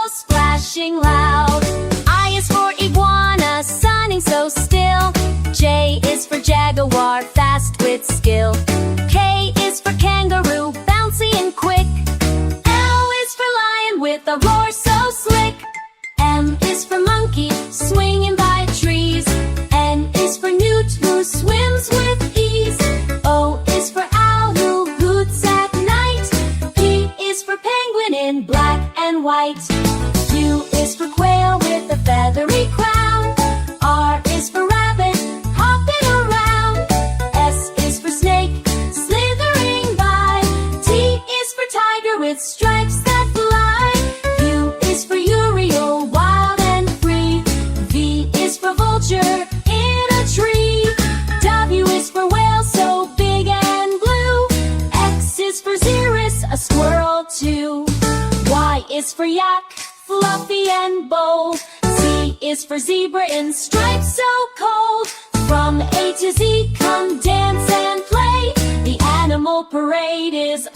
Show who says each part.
Speaker 1: splashing loud. I is for iguana, sunning so still. J is for jaguar, fast with skill. K is for kangaroo, bouncy and quick. L is for lion with a roar so slick. M is for monkey, swinging by trees. N is for newt, who swims with ease. O is for owl, who hoots at night. P is for penguin in black and white. U is for quail with a feathery crown. R is for rabbit, hopping around. S is for snake, slithering by. T is for tiger with stripes that fly. U is for uriel, wild and free. V is for vulture, in a tree. W is for whale, so big and blue. X is for xeris, a squirrel too. Y is for yak, fluffy and bold. Z is for zebra in stripes so cold. From A to Z, come dance and play. The animal parade is